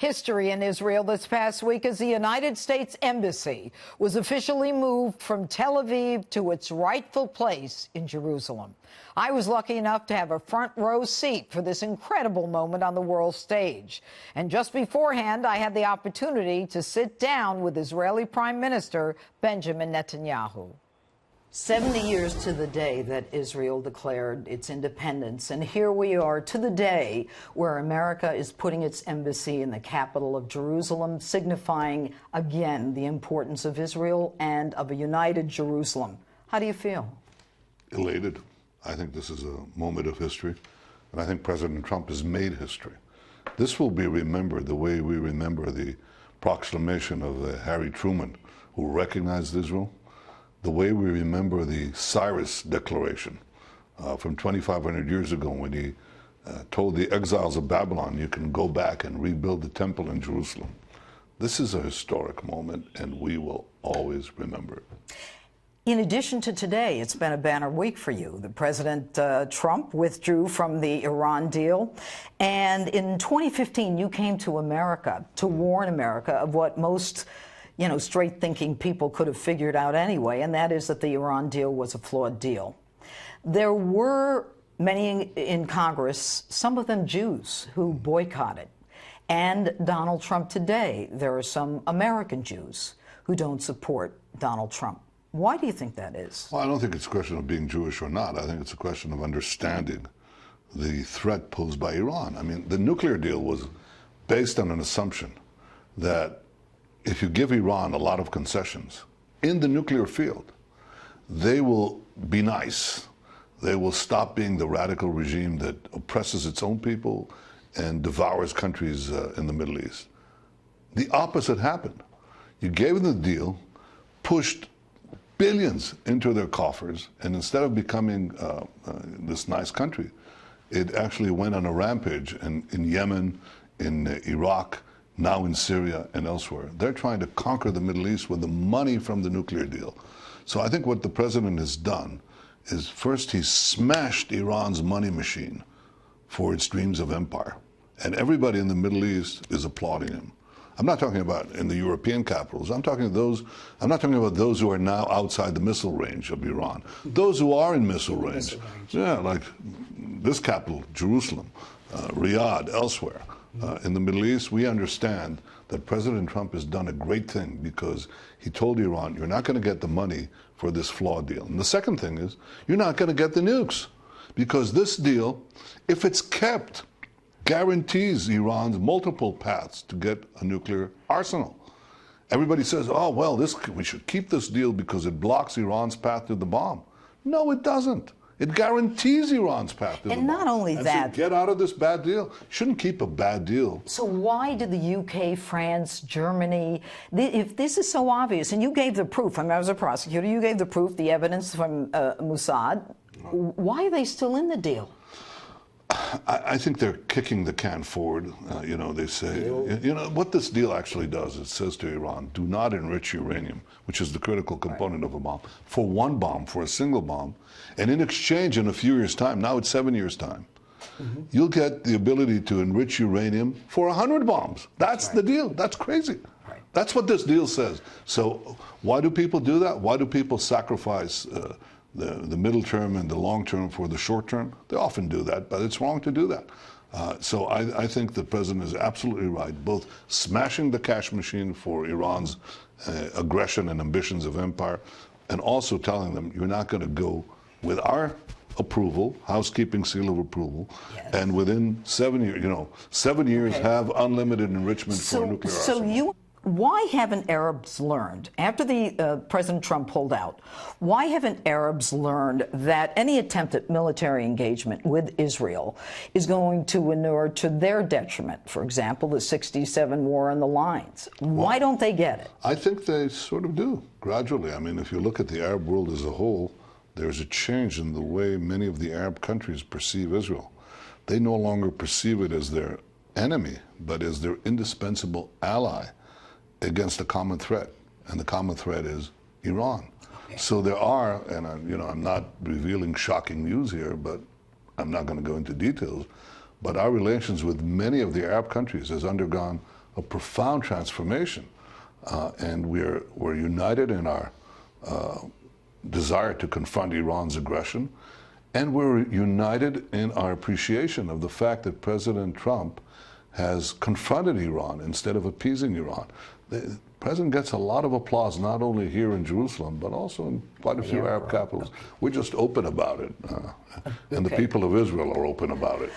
History in Israel this past week as the United States Embassy was officially moved from Tel Aviv to its rightful place in Jerusalem. I was lucky enough to have a front row seat for this incredible moment on the world stage. And just beforehand, I had the opportunity to sit down with Israeli Prime Minister Benjamin Netanyahu. 70 years to the day that Israel declared its independence, and here we are to the day where America is putting its embassy in the capital of Jerusalem, signifying again the importance of Israel and of a united Jerusalem. How do you feel? Elated. I think this is a moment of history, and I think President Trump has made history. This will be remembered the way we remember the proclamation of Harry Truman, who recognized Israel, the way we remember the Cyrus Declaration from 2,500 years ago when he told the exiles of Babylon, you can go back and rebuild the temple in Jerusalem. This is a historic moment, and we will always remember it. In addition to today, it's been a banner week for you. The President Trump withdrew from the Iran deal. And in 2015, you came to America to warn America of what most straight-thinking people could have figured out anyway, and that is that the Iran deal was a flawed deal. There were many in Congress, some of them Jews, who boycotted. And Donald Trump today, there are some American Jews who don't support Donald Trump. Why do you think that is? Well, I don't think it's a question of being Jewish or not. I think it's a question of understanding the threat posed by Iran. I mean, the nuclear deal was based on an assumption that if you give Iran a lot of concessions in the nuclear field, they will be nice. They will stop being the radical regime that oppresses its own people and devours countries in the Middle East. The opposite happened. You gave them the deal, pushed billions into their coffers, and instead of becoming this nice country, it actually went on a rampage in Yemen, in Iraq, now in Syria and elsewhere. They're trying to conquer the Middle East with the money from the nuclear deal. So I think what the president has done is first he's smashed Iran's money machine for its dreams of empire. And everybody in the Middle East is applauding him. I'm not talking about in the European capitals. I'm not talking about those who are now outside the missile range of Iran. Those who are in missile range. Yeah, like this capital, Jerusalem, Riyadh, elsewhere. In the Middle East, we understand that President Trump has done a great thing because he told Iran, you're not going to get the money for this flawed deal. And the second thing is, you're not going to get the nukes because this deal, if it's kept, guarantees Iran's multiple paths to get a nuclear arsenal. Everybody says, oh, well, we should keep this deal because it blocks Iran's path to the bomb. No, it doesn't. It guarantees Iran's path to the bomb. And not only that, so get out of this bad deal. Shouldn't keep a bad deal. So why did the UK, France, Germany, if this is so obvious, and you gave the proof, I mean, I was a prosecutor, you gave the proof, the evidence from Mossad, why are they still in the deal? I think they're kicking the can forward. They say, what this deal actually does, it says to Iran, do not enrich uranium, which is the critical component of a bomb, for one bomb, for a single bomb. And in exchange, in a few years' time, now it's 7 years' time, you'll get the ability to enrich uranium for 100 bombs. That's the deal. That's crazy. That's what this deal says. So why do people do that? Why do people sacrifice the middle term and the long term for the short term? They often do that, but it's wrong to do that. So I think the president is absolutely right, both smashing the cash machine for Iran's aggression and ambitions of empire, and also telling them you're not going to go with our approval, housekeeping seal of approval, and within 7 years, 7 years have unlimited enrichment for a nuclear arsenal. Why haven't Arabs learned, after the President Trump pulled out, why haven't Arabs learned that any attempt at military engagement with Israel is going to inure to their detriment? For example, the '67 war on the lines. Why don't they get it? I think they sort of do, gradually. I mean, if you look at the Arab world as a whole, there's a change in the way many of the Arab countries perceive Israel. They no longer perceive it as their enemy, but as their indispensable ally against a common threat, and the common threat is Iran. So there are, and I'm not revealing shocking news here, but I'm not going to go into details, but our relations with many of the Arab countries has undergone a profound transformation, and we're united in our desire to confront Iran's aggression, and we're united in our appreciation of the fact that President Trump has confronted Iran instead of appeasing Iran. The president gets a lot of applause, not only here in Jerusalem, but also in quite a few Arab capitals. We're just open about it, and the people of Israel are open about it.